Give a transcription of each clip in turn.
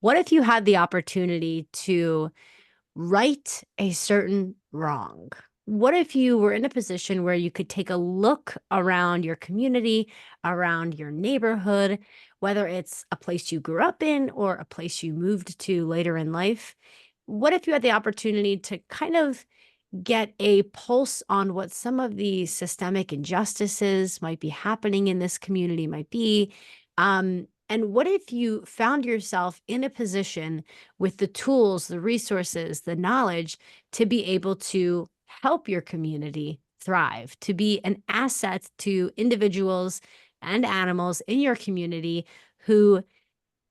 What if you had the opportunity to right a certain wrong? What if you were in a position where you could take a look around your community, around your neighborhood, whether it's a place you grew up in or a place you moved to later in life? What if you had the opportunity to kind of get a pulse on what some of the systemic injustices might be happening in this community might be? And what if you found yourself in a position with the tools, the resources, the knowledge to be able to help your community thrive, to be an asset to individuals and animals in your community who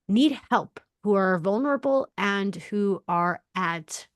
need help, who are vulnerable, and who are at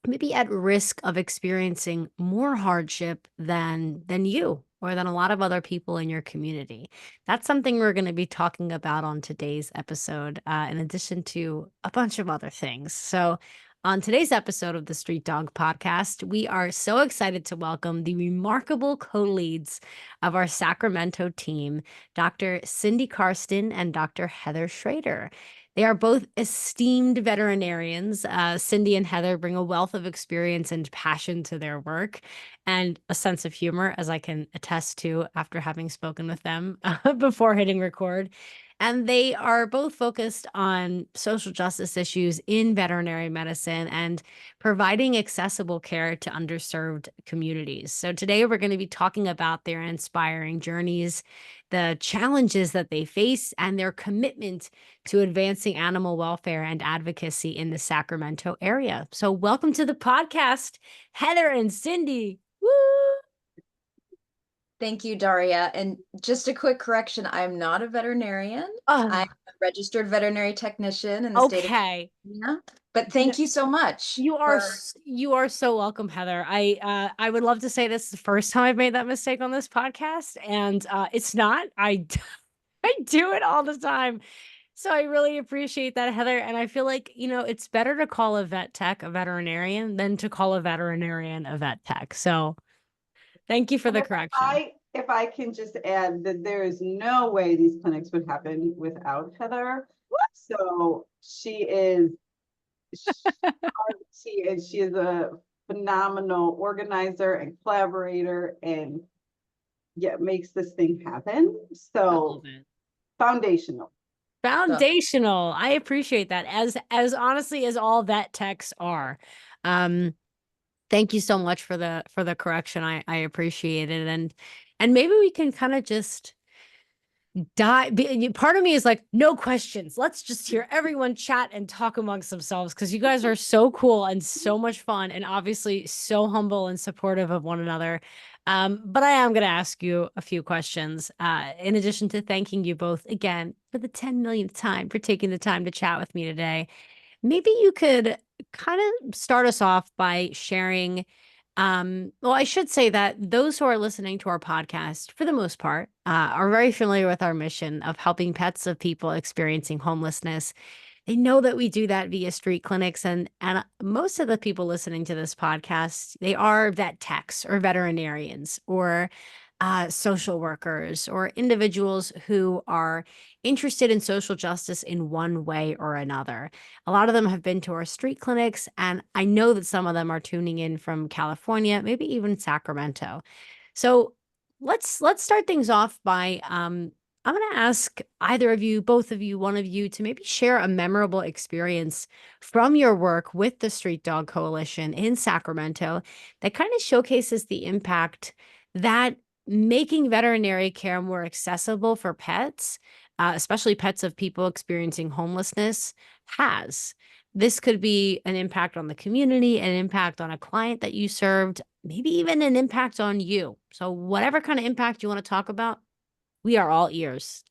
maybe at risk of experiencing more hardship than you or than a lot of other people in your community. That's something we're going to be talking about on today's episode, in addition to a bunch of other things. So, on today's episode of the Street Dog Podcast, we are so excited to welcome the remarkable co-leads of our Sacramento team, Dr. Cindy Karsten and Dr. Heather Schrader. They are both esteemed veterinarians. Cindy and Heather bring a wealth of experience and passion to their work and a sense of humor, as I can attest to after having spoken with them before hitting record. And they are both focused on social justice issues in veterinary medicine and providing accessible care to underserved communities. So today we're going to be talking about their inspiring journeys, the challenges that they face, and their commitment to advancing animal welfare and advocacy in the Sacramento area. So, welcome to the podcast, Heather and Cindy. Woo! Thank you, Daria. And just a quick correction, I'm not a veterinarian. I'm Oh, a registered veterinary technician in the state of okay. California. But No, thank you so much you are for you are so welcome, Heather. I would love to say this is the first time I've made that mistake on this podcast, and it's not. I do it all the time. So I really appreciate that, Heather. And I feel like, it's better to call a vet tech a veterinarian than to call a veterinarian a vet tech. So thank you for And the if correction. I can just add that there is no way these clinics would happen without Heather. So she is a phenomenal organizer and collaborator and makes this thing happen. I love So it. foundational. So Foundational. I appreciate that. As honestly as all vet techs are. Um, Thank you so much for the correction. I appreciate it. And maybe we can kind of just part of me is like, no questions. Let's just hear everyone chat and talk amongst themselves because you guys are so cool and so much fun and obviously so humble and supportive of one another. But I am going to ask you a few questions, in addition to thanking you both again for the 10 millionth time for taking the time to chat with me today. Maybe you could kind of start us off by sharing. Well, I should say that those who are listening to our podcast, for the most part, are very familiar with our mission of helping pets of people experiencing homelessness. They know that we do that via street clinics, and most of the people listening to this podcast, they are vet techs or veterinarians or social workers or individuals who are interested in social justice in one way or another. A lot of them have been to our street clinics, and I know that some of them are tuning in from California, maybe even Sacramento. So let's start things off by I'm going to ask either of you, both of you, one of you to maybe share a memorable experience from your work with the Street Dog Coalition in Sacramento that kind of showcases the impact that making veterinary care more accessible for pets, especially pets of people experiencing homelessness, has. This could be an impact on the community, an impact on a client that you served, maybe even an impact on you. So, whatever kind of impact you want to talk about, we are all ears.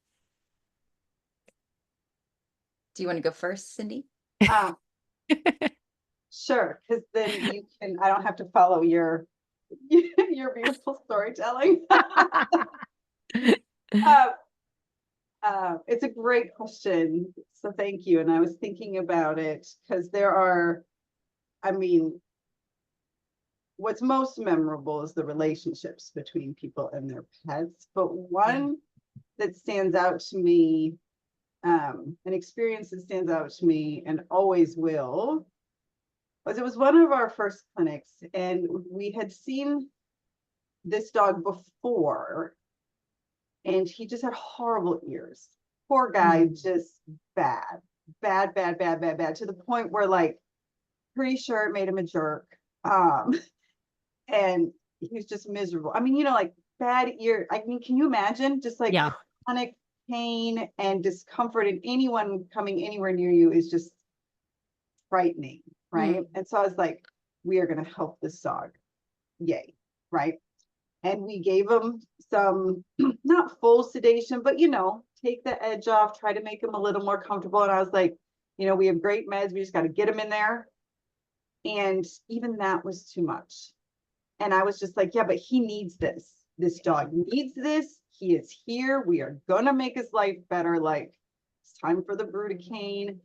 do you want to go first, Cindy? uh, sure, because then I don't have to follow your your beautiful storytelling. uh, it's a great question. So thank you. And I was thinking about it because I mean, what's most memorable is the relationships between people and their pets. But Yeah. one that stands out to me an experience that stands out to me and always will was it was one of our first clinics, and we had seen this dog before, and he just had horrible ears. Poor guy, just bad, bad, bad, bad, bad, bad, to the point where, like, pretty sure it made him a jerk. And he was just miserable. I mean, like, bad ear. I mean, can you imagine just like Yeah. chronic pain and discomfort, and anyone coming anywhere near you is just frightening, right? And so I was like, we are going to help this dog. Yay, right? And we gave him some, not full sedation, but, take the edge off, try to make him a little more comfortable. And I was like, we have great meds. We just got to get him in there. And even that was too much. And I was just like, yeah, but he needs this. This dog needs this. He is here. We are going to make his life better. Like, it's time for the Brutacane.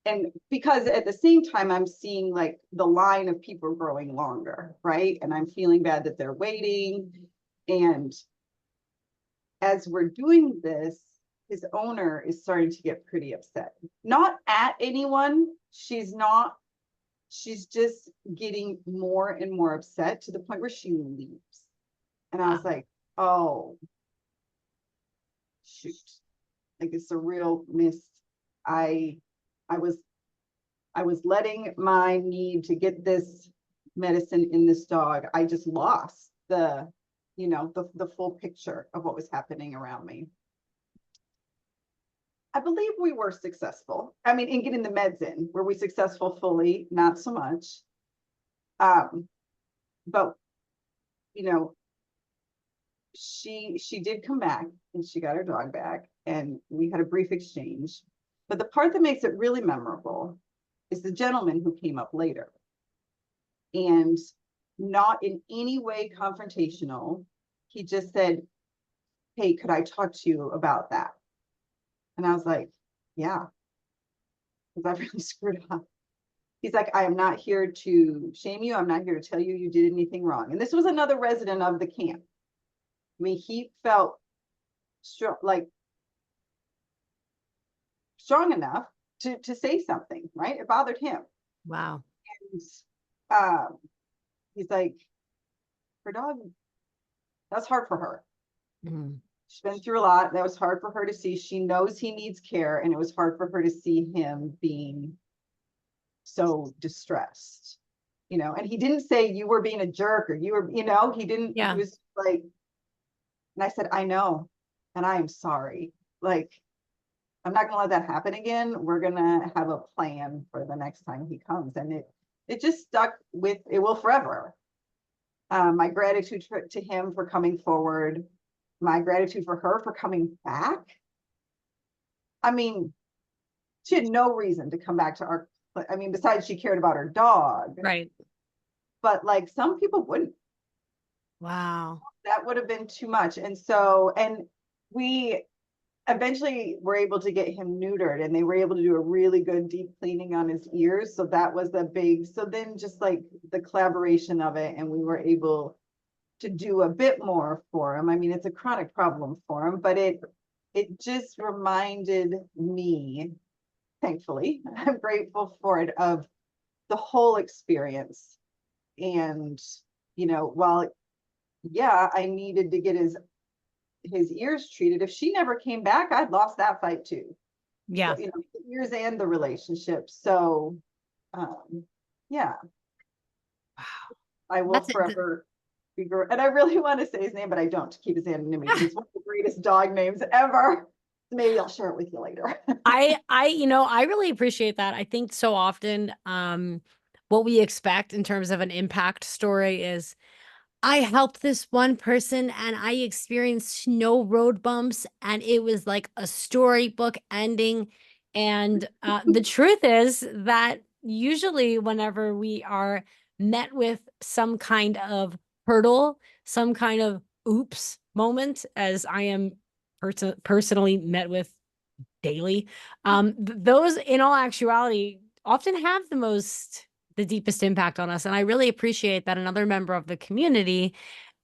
And because at the same time, I'm seeing like the line of people growing longer, right? And I'm feeling bad that they're waiting. And as we're doing this, his owner is starting to get pretty upset. Not at anyone. She's just getting more and more upset to the point where she leaves. And I was like, oh, shoot. Like, it's a real miss. I was letting my need to get this medicine in this dog. I just lost the full picture of what was happening around me. I believe we were successful. I mean, in getting the meds in, were we successful fully? Not so much. But she did come back, and she got her dog back, and we had a brief exchange. But the part that makes it really memorable is the gentleman who came up later, and not in any way confrontational. He just said, hey, could I talk to you about that? And I was like, yeah, because I really screwed up. He's like, I am not here to shame you. I'm not here to tell you you did anything wrong. And this was another resident of the camp. I mean, he felt strong enough to say something, right? It bothered him. Wow. And he's like, her dog, that's hard for her. She's been through a lot. That was hard for her to see. She knows he needs care, and it was hard for her to see him being so distressed, and he didn't say you were being a jerk, or you were, he didn't. He was like, and I said, I know, and I am sorry. Like, I'm not gonna let that happen again. We're gonna have a plan for the next time he comes. And it just stuck with, it will forever. My gratitude to him for coming forward, my gratitude for her for coming back. I mean, she had no reason to come back to our, besides she cared about her dog. Right. But like, some people wouldn't. Wow. That would have been too much. And so, and we eventually were able to get him neutered, and they were able to do a really good deep cleaning on his ears. So that was the big, so then just like the collaboration of it, and we were able to do a bit more for him. I mean, it's a chronic problem for him, but it just reminded me, thankfully, I'm grateful for it, of the whole experience. And, while, yeah, I needed to get his ears treated, if she never came back, I'd lost that fight too. Yeah. So, the ears and the relationship. So, yeah. Wow. I will forever be, and I really want to say his name, but I don't, to keep his anonymity. He's one of the greatest dog names ever. Maybe I'll share it with you later. I really appreciate that. I think so often, what we expect in terms of an impact story is, I helped this one person and I experienced no road bumps, and it was like a storybook ending. And the truth is that usually whenever we are met with some kind of hurdle, some kind of oops moment, as I am personally met with daily, those in all actuality often have the deepest impact on us. And I really appreciate that another member of the community,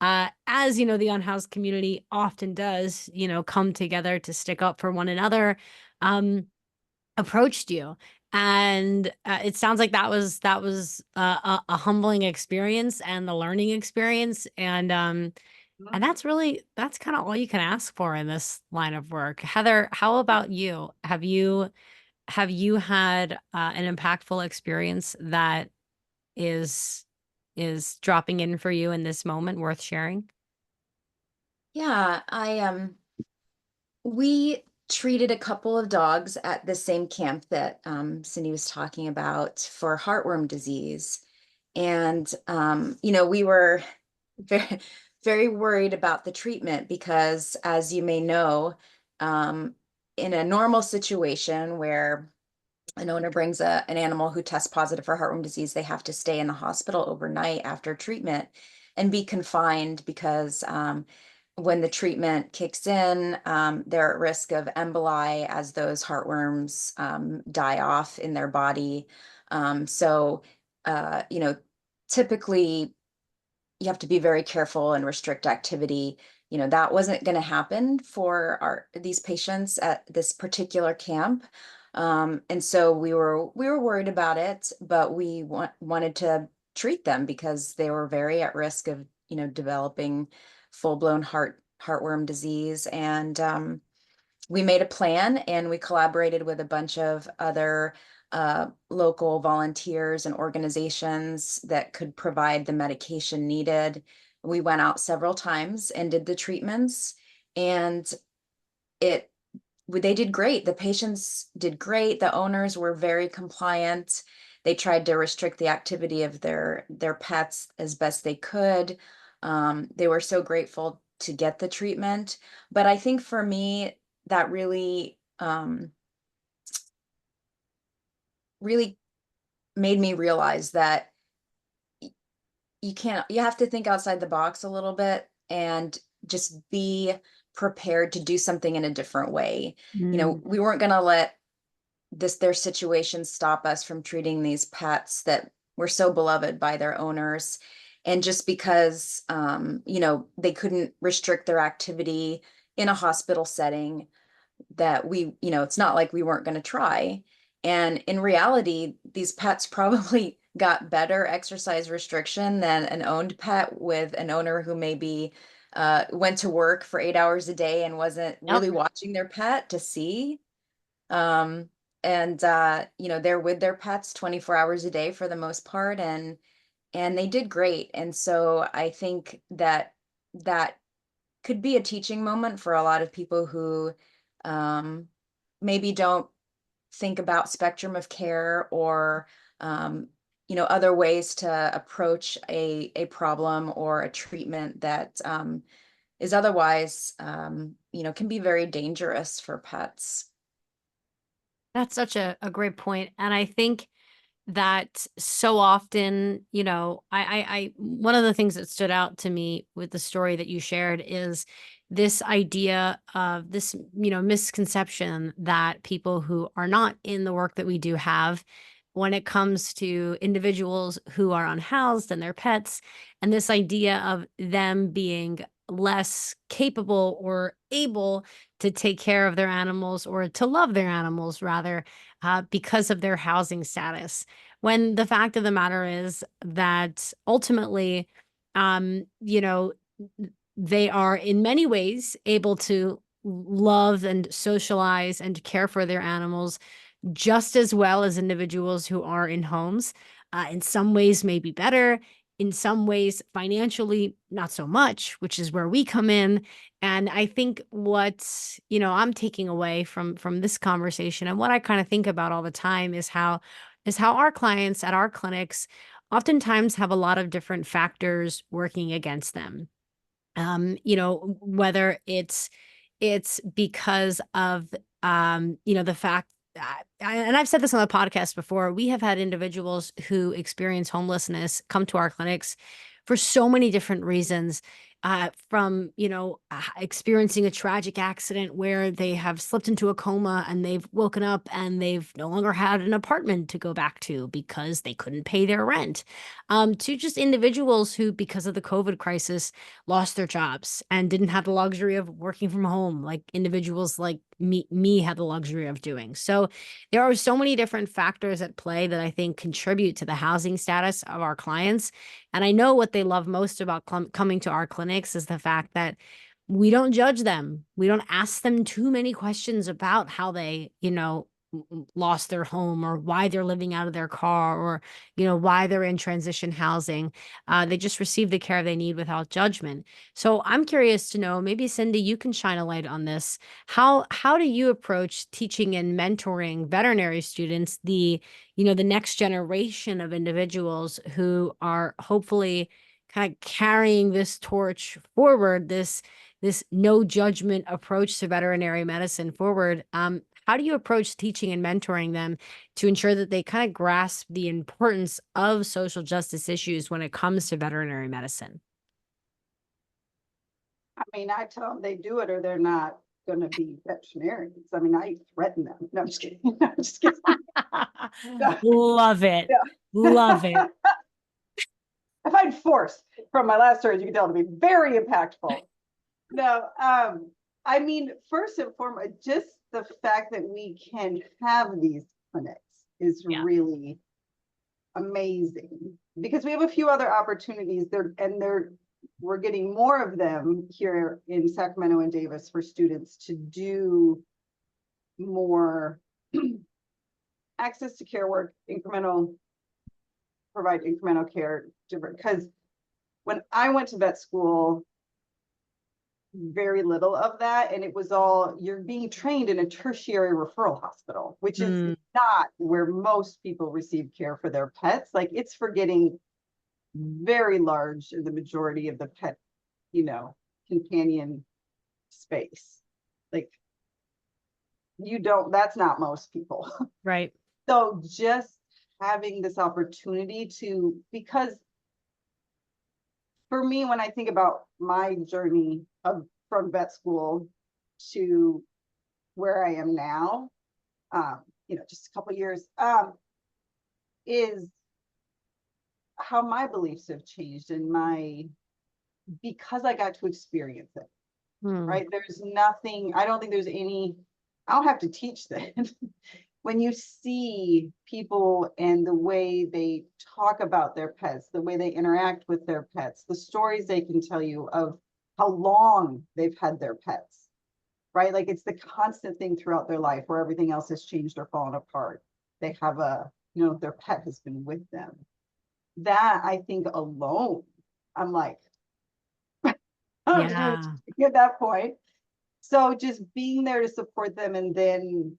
as the unhoused community often does, come together to stick up for one another, approached you. And it sounds like that was a humbling experience and the learning experience. And that's kind of all you can ask for in this line of work. Heather, how about you? Have you had an impactful experience that is dropping in for you in this moment worth sharing? Yeah, we treated a couple of dogs at the same camp that Cindy was talking about for heartworm disease. And, we were very, very worried about the treatment because, as you may know, in a normal situation where an owner brings an animal who tests positive for heartworm disease, they have to stay in the hospital overnight after treatment and be confined because when the treatment kicks in, they're at risk of emboli as those heartworms die off in their body. So, typically you have to be very careful and restrict activity. That wasn't going to happen for these patients at this particular camp. And so we were worried about it, but we wanted to treat them because they were very at risk of, developing full-blown heartworm disease. And we made a plan and we collaborated with a bunch of other local volunteers and organizations that could provide the medication needed. We went out several times and did the treatments, and they did great. The patients did great. The owners were very compliant. They tried to restrict the activity of their pets as best they could. They were so grateful to get the treatment. But I think for me, that really made me realize that you have to think outside the box a little bit and just be prepared to do something in a different way. Mm. We weren't going to let their situation stop us from treating these pets that were so beloved by their owners. And just because, they couldn't restrict their activity in a hospital setting, that it's not like we weren't going to try. And in reality, these pets probably got better exercise restriction than an owned pet with an owner who maybe went to work for 8 hours a day and wasn't Yep. really watching their pet to see. And they're with their pets 24 hours a day for the most part, and they did great. And so I think that could be a teaching moment for a lot of people who maybe don't think about spectrum of care or other ways to approach a problem or a treatment that is otherwise can be very dangerous for pets. That's such a great point. And I think that so often, one of the things that stood out to me with the story that you shared is this idea of this, misconception that people who are not in the work that we do have when it comes to individuals who are unhoused and their pets, and this idea of them being less capable or able to take care of their animals or to love their animals rather, because of their housing status. When the fact of the matter is that ultimately, they are in many ways able to love and socialize and care for their animals just as well as individuals who are in homes. In some ways, maybe better. In some ways, financially, not so much, which is where we come in. And I think what I'm taking away from this conversation and what I kind of think about all the time is how our clients at our clinics oftentimes have a lot of different factors working against them. Whether it's because of the fact that, and I've said this on the podcast before, we have had individuals who experience homelessness come to our clinics for so many different reasons. from, experiencing a tragic accident where they have slipped into a coma and they've woken up and they've no longer had an apartment to go back to because they couldn't pay their rent, to just individuals who, because of the COVID crisis, lost their jobs and didn't have the luxury of working from home, like individuals like me had the luxury of doing. So there are so many different factors at play that I think contribute to the housing status of our clients. And I know what they love most about coming to our clinics is the fact that we don't judge them. We don't ask them too many questions about how they, lost their home or why they're living out of their car or, why they're in transition housing. They just receive the care they need without judgment. So I'm curious to know, maybe Cindy, you can shine a light on this. How do you approach teaching and mentoring veterinary students, the next generation of individuals who are hopefully kind of carrying this torch forward, this no judgment approach to veterinary medicine forward? How do you approach teaching and mentoring them to ensure that they kind of grasp the importance of social justice issues when it comes to veterinary medicine? I mean, I tell them they do it or they're not going to be veterinarians. I mean, I threaten them. No, I'm just kidding. I'm just kidding. No, Love it. Love yeah. it. I find force from my last stories, you can tell, to be very impactful. No, I mean, first and foremost, just the fact that we can have these clinics is Yeah. really amazing because we have a few other opportunities there, and we're getting more of them here in Sacramento and Davis for students to do more access to care work, provide incremental care, different. Because when I went to vet school, very little of that, and it was all you're being trained in a tertiary referral hospital, which is not where most people receive care for their pets. Like, it's for getting very large, the majority of the pet, companion space. Like, that's not most people. Right. So just having this opportunity because for me, when I think about my journey from vet school to where I am now, just a couple of years, is how my beliefs have changed because I got to experience it, right? There's nothing, I don't think there's any, I don't have to teach that. When you see people and the way they talk about their pets, the way they interact with their pets, the stories they can tell you of how long they've had their pets, right? Like, it's the constant thing throughout their life where everything else has changed or fallen apart. They have their pet has been with them. That, I think, alone, I'm like, Yeah. at that point. So just being there to support them, and then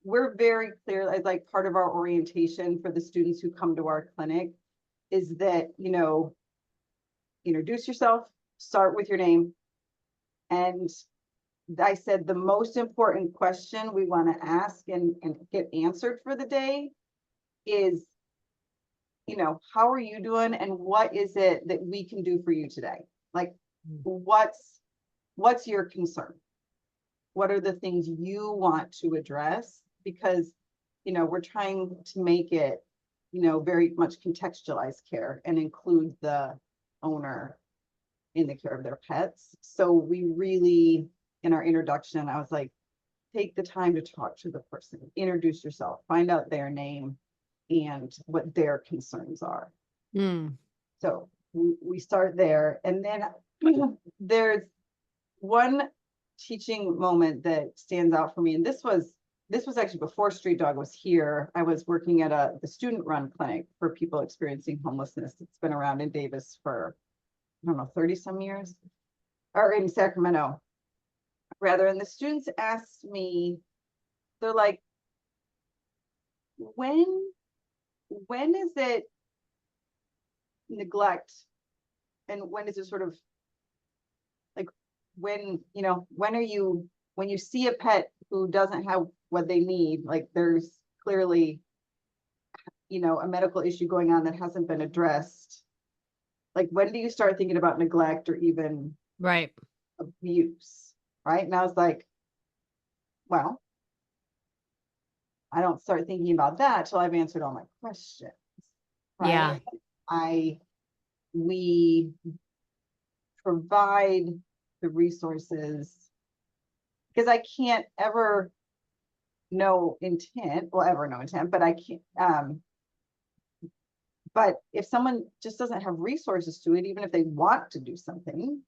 we're very clear, as like part of our orientation for the students who come to our clinic, is that, introduce yourself, start with your name. And I said the most important question we want to ask and get answered for the day is, how are you doing, and what is it that we can do for you today? Like, what's your concern? What are the things you want to address? Because, we're trying to make it, very much contextualized care and include the owner in the care of their pets. So we really, in our introduction, I was like, take the time to talk to the person, introduce yourself, find out their name and what their concerns are. So we start there. And then there's one teaching moment that stands out for me. And this was actually before Street Dog was here. I was working at the student run clinic for people experiencing homelessness. It's been around in Davis for, I don't know, 30 some years, or in Sacramento rather. And the students asked me, they're like, when is it neglect, and when is it sort of like, when you see a pet who doesn't have what they need, like there's clearly a medical issue going on that hasn't been addressed, Like, when do you start thinking about neglect or even Right. abuse? Right. And I was like, well, I don't start thinking about that till I've answered all my questions. Yeah. Right. We provide the resources because I can't ever know intent, well, ever know intent, but I can't, but if someone just doesn't have resources to it, even if they want to do something,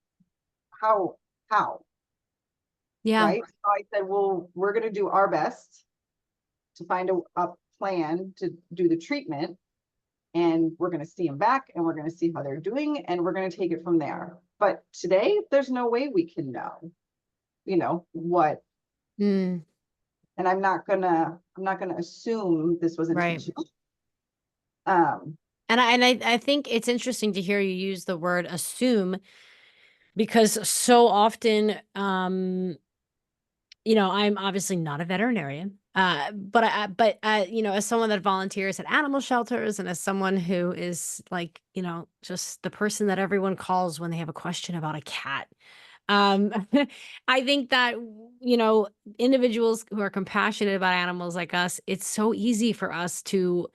how, how, Yeah. right? So I said, well, we're going to do our best to find a plan to do the treatment, and we're going to see them back, and we're going to see how they're doing, and we're going to take it from there. But today, there's no way we can know, what, Mm, and I'm not gonna assume this was right. intentional. Um, And I think it's interesting to hear you use the word assume, because so often, I'm obviously not a veterinarian, but as someone that volunteers at animal shelters and as someone who is like, just the person that everyone calls when they have a question about a cat. Um, I think that, individuals who are compassionate about animals like us, it's so easy for us to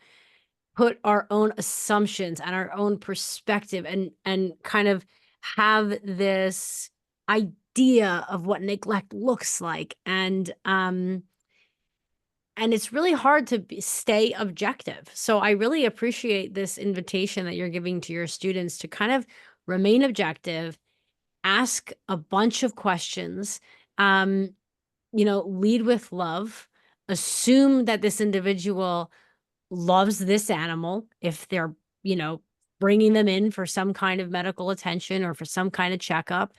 put our own assumptions and our own perspective and kind of have this idea of what neglect looks like, and it's really hard to stay objective. So I really appreciate this invitation that you're giving to your students to kind of remain objective, ask a bunch of questions, um lead with love, assume that this individual loves this animal if they're, you know, bringing them in for some kind of medical attention or for some kind of checkup.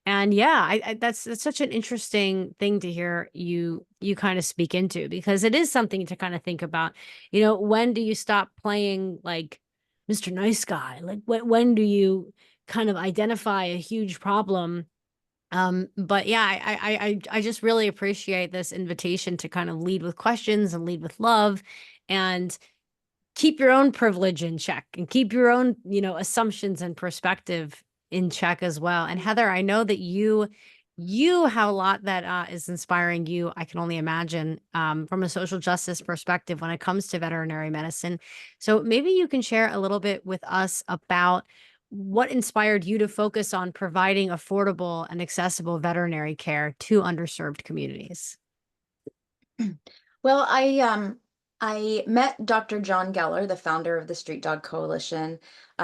And yeah, that's such an interesting thing to hear you kind of speak into, because it is something to kind of think about. When do you stop playing like Mr. Nice Guy? Like when do you kind of identify a huge problem? But yeah, I just really appreciate this invitation to kind of lead with questions and lead with love, and keep your own privilege in check and keep your own, assumptions and perspective in check as well. And Heather, I know that you have a lot that is inspiring you. I can only imagine, from a social justice perspective when it comes to veterinary medicine. So maybe you can share a little bit with us about what inspired you to focus on providing affordable and accessible veterinary care to underserved communities. Well, I met Dr. John Geller, the founder of the Street Dog Coalition,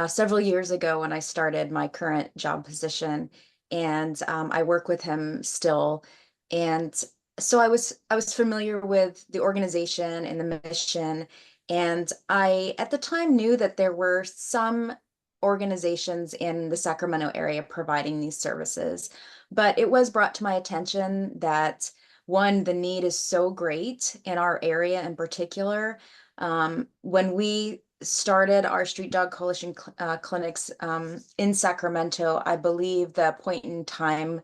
several years ago when I started my current job position, and I work with him still. And so I was familiar with the organization and the mission, and I at the time knew that there were some organizations in the Sacramento area providing these services, but it was brought to my attention that one, the need is so great in our area in particular. When we started our Street Dog Coalition clinics in Sacramento, I believe the point in time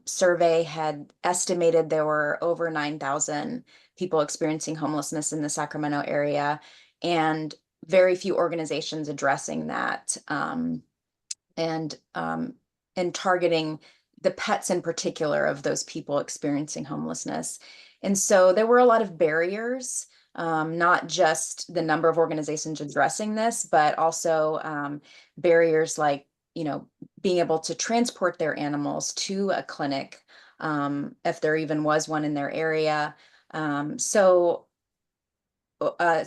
survey had estimated there were over 9,000 people experiencing homelessness in the Sacramento area, and very few organizations addressing that. And targeting the pets in particular of those people experiencing homelessness. And so there were a lot of barriers, not just the number of organizations addressing this, but also barriers like, being able to transport their animals to a clinic, if there even was one in their area. So a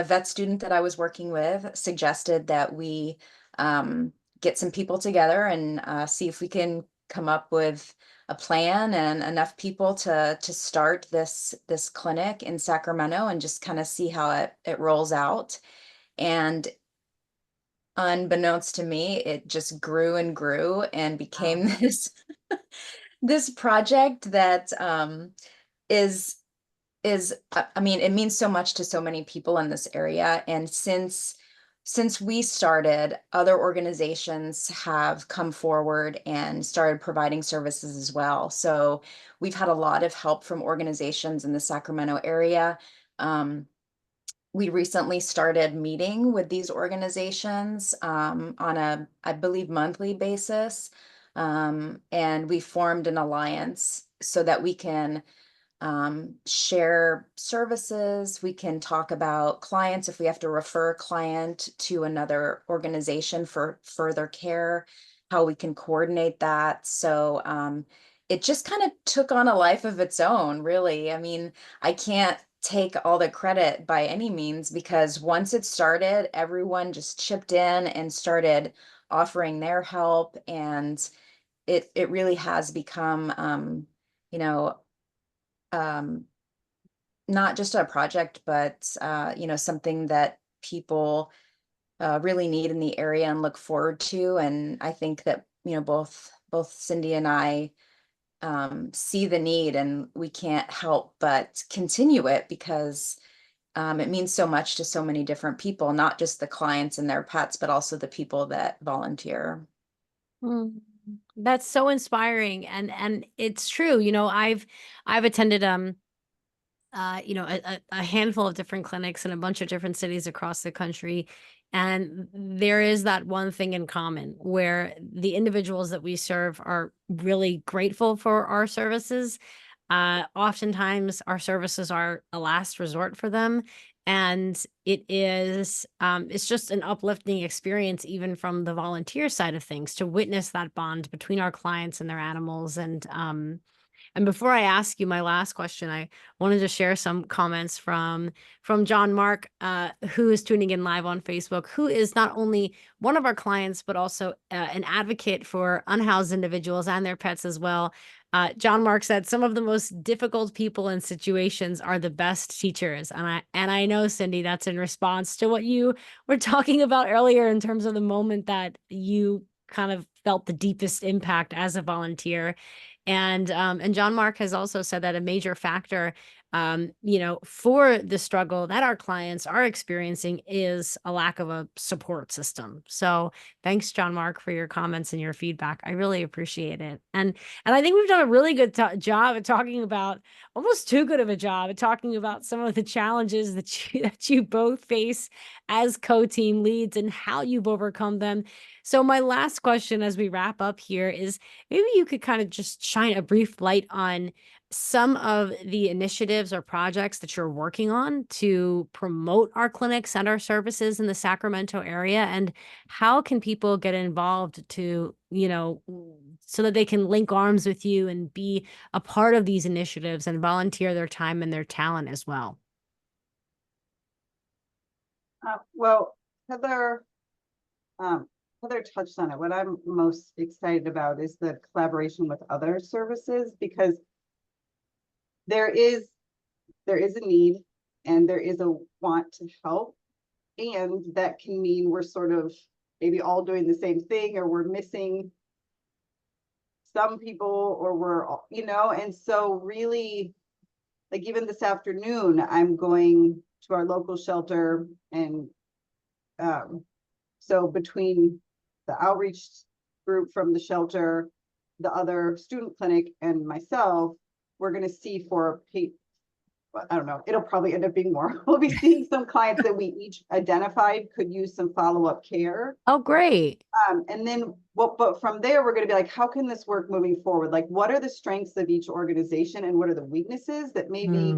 vet student that I was working with suggested that we get some people together and see if we can come up with a plan and enough people to start this clinic in Sacramento and just kind of see how it rolls out. And unbeknownst to me, it just grew and grew and became this project that is I mean, it means so much to so many people in this area. And since we started, other organizations have come forward and started providing services as well. So we've had a lot of help from organizations in the Sacramento area. Um, we recently started meeting with these organizations on a, I believe, monthly basis. And we formed an alliance so that we can share services. We can talk about clients if we have to refer a client to another organization for further care, how we can coordinate that. So it just kind of took on a life of its own, really. I mean, I can't take all the credit by any means because once it started, everyone just chipped in and started offering their help, and it really has become you know um, not just a project, but something that people really need in the area and look forward to. And I think that both Cindy and I see the need, and we can't help but continue it because it means so much to so many different people, not just the clients and their pets, but also the people that volunteer. Mm. That's so inspiring, and it's true. I've attended a handful of different clinics in a bunch of different cities across the country. And there is that one thing in common where the individuals that we serve are really grateful for our services. Oftentimes, our services are a last resort for them. And it's just an uplifting experience, even from the volunteer side of things, to witness that bond between our clients and their animals. And before I ask you my last question, I wanted to share some comments from John Mark, who is tuning in live on Facebook, who is not only one of our clients, but also an advocate for unhoused individuals and their pets as well. John Mark said, "Some of the most difficult people and situations are the best teachers." And I know, Cindy, that's in response to what you were talking about earlier in terms of the moment that you kind of felt the deepest impact as a volunteer. And John Mark has also said that a major factor, for the struggle that our clients are experiencing is a lack of a support system. So thanks, John Mark, for your comments and your feedback. I really appreciate it. And I think we've done a really good job at talking about, almost too good of a job at talking about some of the challenges that you both face as co-team leads and how you've overcome them. So my last question as we wrap up here is, maybe you could kind of just shine a brief light on some of the initiatives or projects that you're working on to promote our clinics and our services in the Sacramento area, and how can people get involved so that they can link arms with you and be a part of these initiatives and volunteer their time and their talent as well. Well, Heather, Heather touched on it. What I'm most excited about is the collaboration with other services, because there is a need and there is a want to help, and that can mean we're sort of maybe all doing the same thing, or we're missing some people, or and so really, like, even this afternoon I'm going to our local shelter, and so between the outreach group from the shelter, the other student clinic, and myself, we're going to see for I don't know, it'll probably end up being more. We'll be seeing some clients that we each identified could use some follow-up care. Oh, great. And then but from there, we're going to be like, how can this work moving forward? Like, what are the strengths of each organization and what are the weaknesses that maybe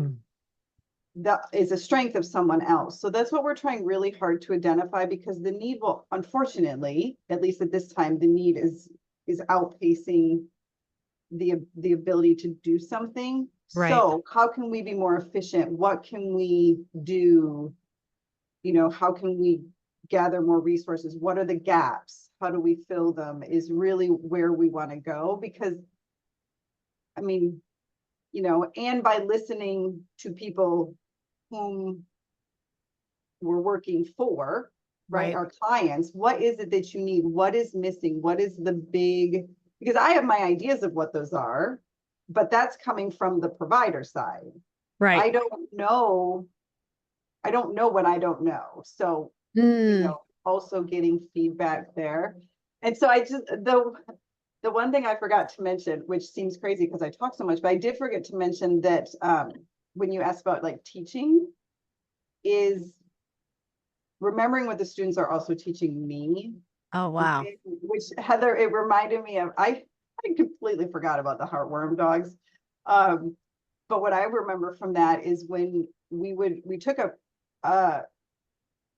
that is a strength of someone else? So that's what we're trying really hard to identify, because the need will, unfortunately, at least at this time, the need is outpacing the ability to do something. Right. So how can we be more efficient? What can we do? How can we gather more resources? What are the gaps? How do we fill them? Is really where we want to go. Because I mean, and by listening to people whom we're working for, right? Our clients, what is it that you need? What is missing? What is the big, because I have my ideas of what those are, but that's coming from the provider side. Right. I don't know what I don't know. So, also getting feedback there. And so the one thing I forgot to mention, which seems crazy because I talk so much, but I did forget to mention that when you asked about like teaching, is remembering what the students are also teaching me, Oh, wow. which Heather, it reminded me of, I completely forgot about the heartworm dogs. But what I remember from that is when we took a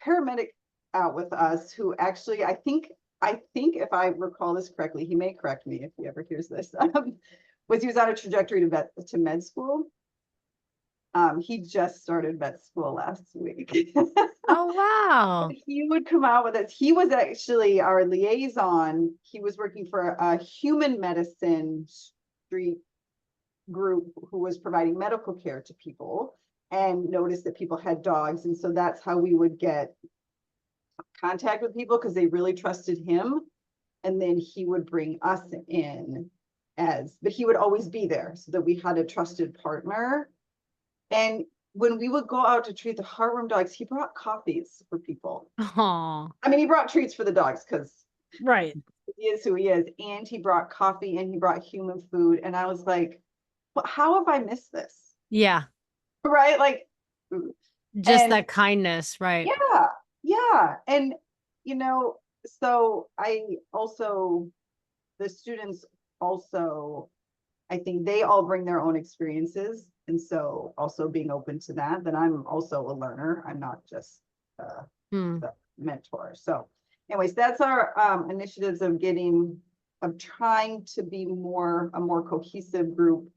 paramedic out with us who actually, I think if I recall this correctly, he may correct me if he ever hears this, was he was on a trajectory to med school. He just started med school last week. Oh, wow. He would come out with us. He was actually our liaison. He was working for a human medicine street group who was providing medical care to people and noticed that people had dogs. And so that's how we would get contact with people, because they really trusted him. And then he would bring us in but he would always be there so that we had a trusted partner. And when we would go out to treat the heartworm dogs, he brought coffees for people. Oh, I mean, he brought treats for the dogs because right. he is who he is. And he brought coffee and he brought human food. And I was like, well, how have I missed this? Yeah. Right? Like, Just and that kindness. Right. yeah, yeah. And, so the students also, I think they all bring their own experiences. And so also being open to that I'm also a learner. I'm not just Hmm. the mentor. So anyways, that's our initiatives of trying to be a more cohesive group.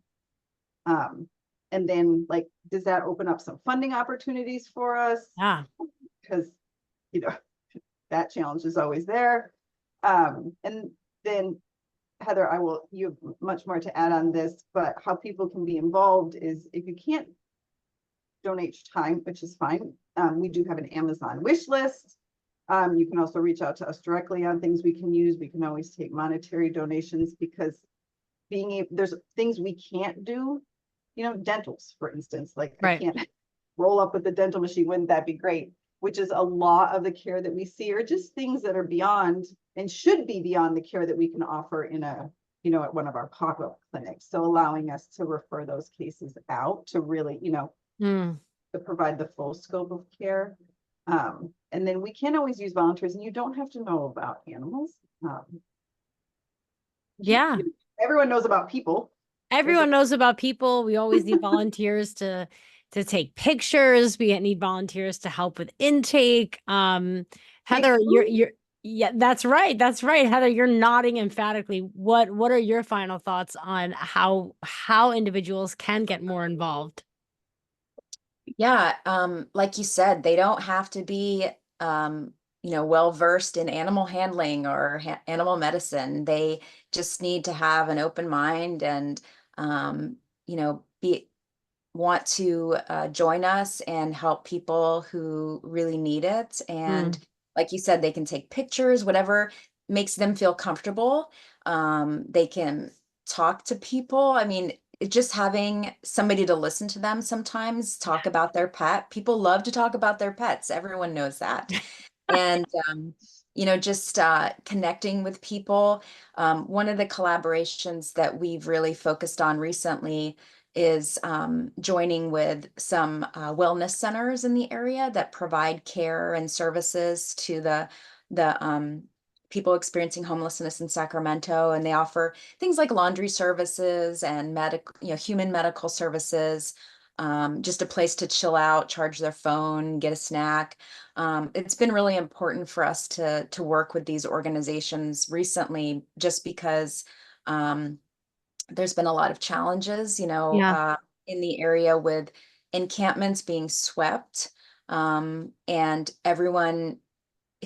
And then, like, does that open up some funding opportunities for us? Yeah. Because, that challenge is always there. And then Heather, you have much more to add on this, but how people can be involved is, if you can't donate your time, which is fine, we do have an Amazon wish list. You can also reach out to us directly on things we can use. We can always take monetary donations, because there's things we can't do, dentals, for instance, like I Right. can't roll up with the dental machine. Wouldn't that be great? Which is a lot of the care that we see, or just things that are beyond and should be beyond the care that we can offer at one of our pop-up clinics. So allowing us to refer those cases out to really, Mm. to provide the full scope of care. And then we can always use volunteers, and you don't have to know about animals. Yeah. Everyone knows about people. Everyone knows about people. We always need volunteers to take pictures. We need volunteers to help with intake. Heather, yeah, that's right. That's right. Heather, you're nodding emphatically. What are your final thoughts on how individuals can get more involved? Yeah, like you said, they don't have to be, well versed in animal handling or animal medicine. They just need to have an open mind and, want to join us and help people who really need it. And Mm. like you said, they can take pictures, whatever makes them feel comfortable. They can talk to people. I mean, just having somebody to listen to them sometimes talk about their pet. People love to talk about their pets. Everyone knows that. And, just connecting with people. One of the collaborations that we've really focused on recently is joining with some wellness centers in the area that provide care and services to the people experiencing homelessness in Sacramento, and they offer things like laundry services and human medical services, just a place to chill out, charge their phone, get a snack. It's been really important for us to work with these organizations recently, just because there's been a lot of challenges, Yeah. in the area with encampments being swept, and everyone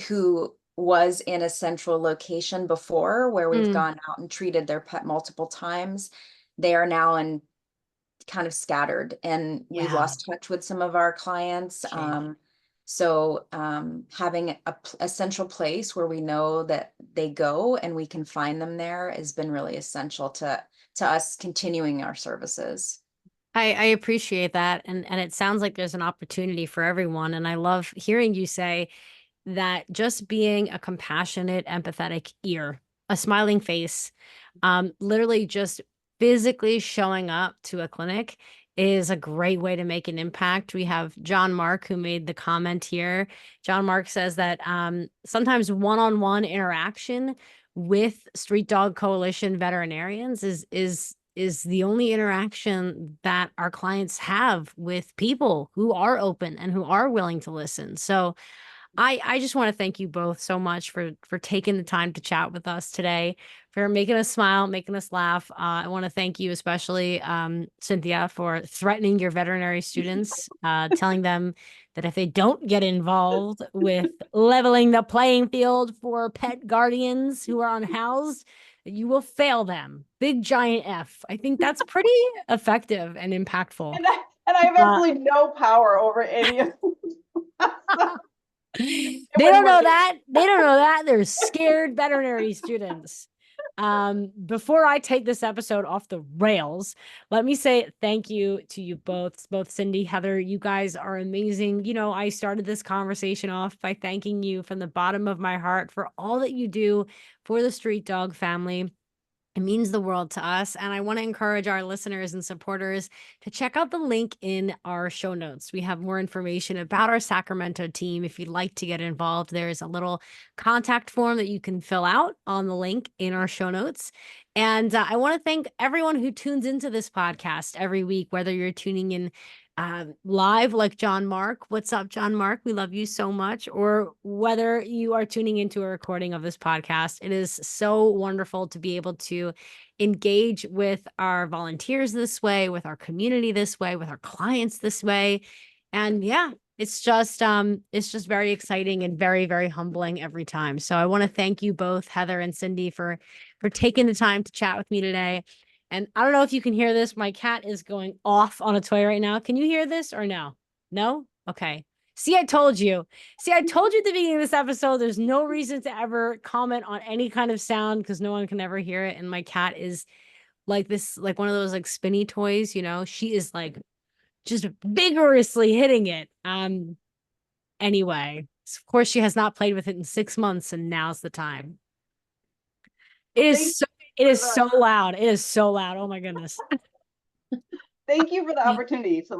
who was in a central location before, where we've Mm. gone out and treated their pet multiple times, they are now in kind of scattered, and we've Yeah. lost touch with some of our clients. Shame. So having a central place where we know that they go and we can find them there has been really essential to us continuing our services. I appreciate that. And it sounds like there's an opportunity for everyone. And I love hearing you say that just being a compassionate, empathetic ear, a smiling face, literally just physically showing up to a clinic is a great way to make an impact. We have John Mark who made the comment here. John Mark says that sometimes one-on-one interaction with Street Dog Coalition veterinarians is the only interaction that our clients have with people who are open and who are willing to listen. So I just want to thank you both so much for taking the time to chat with us today, for making us smile, making us laugh. I want to thank you especially, Cynthia, for threatening your veterinary students, telling them that if they don't get involved with leveling the playing field for pet guardians who are unhoused, that you will fail them. Big giant F. I think that's pretty effective and impactful. And I have absolutely no power over any of They don't know that. They don't know that. They're scared veterinary students. Before I take this episode off the rails, let me say thank you to you both Cindy, Heather. You guys are amazing. You know, I started this conversation off by thanking you from the bottom of my heart for all that you do for the Street Dog family. It means the world to us. And I want to encourage our listeners and supporters to check out the link in our show notes. We have more information about our Sacramento team. If you'd like to get involved, there's a little contact form that you can fill out on the link in our show notes. And I want to thank everyone who tunes into this podcast every week, whether you're tuning in live like John Mark. What's up, John Mark? We love you so much. Or whether you are tuning into a recording of this podcast. It is so wonderful to be able to engage with our volunteers this way, with our community this way, with our clients this way. And yeah, it's just very exciting and very, very humbling every time. So I want to thank you both, Heather and Cindy, for taking the time to chat with me today. And I don't know if you can hear this. My cat is going off on a toy right now. Can you hear this or no? No? Okay. See, I told you. See, I told you at the beginning of this episode, there's no reason to ever comment on any kind of sound because no one can ever hear it. And my cat is like this, like one of those like spinny toys, you know, she is like just vigorously hitting it. Anyway, of course, she has not played with it in 6 months, and now's the time. It is so loud. It is so loud. Oh my goodness. Thank you for the opportunity to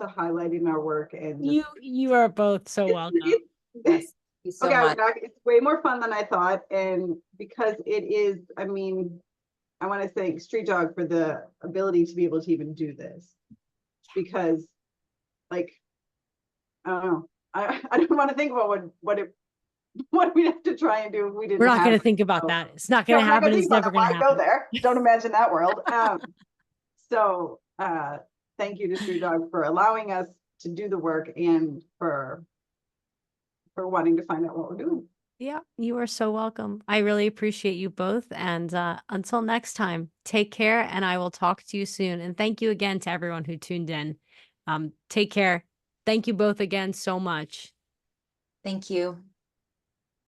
highlighting our work, and you are both so welcome. Yes, thank you so much. It's way more fun than I thought, and because it is, I mean, I want to thank Street Dog for the ability to be able to even do this, because like, I don't know, I don't want to think about what we'd have to try and do if we didn't. We're not going to think about that. It's not going to happen. It's never going to happen. Go there. Don't imagine that world. So thank you to Street Dog for allowing us to do the work and for wanting to find out what we're doing. Yeah, you are so welcome. I really appreciate you both. And until next time, take care, and I will talk to you soon. And thank you again to everyone who tuned in. Take care. Thank you both again so much. Thank you.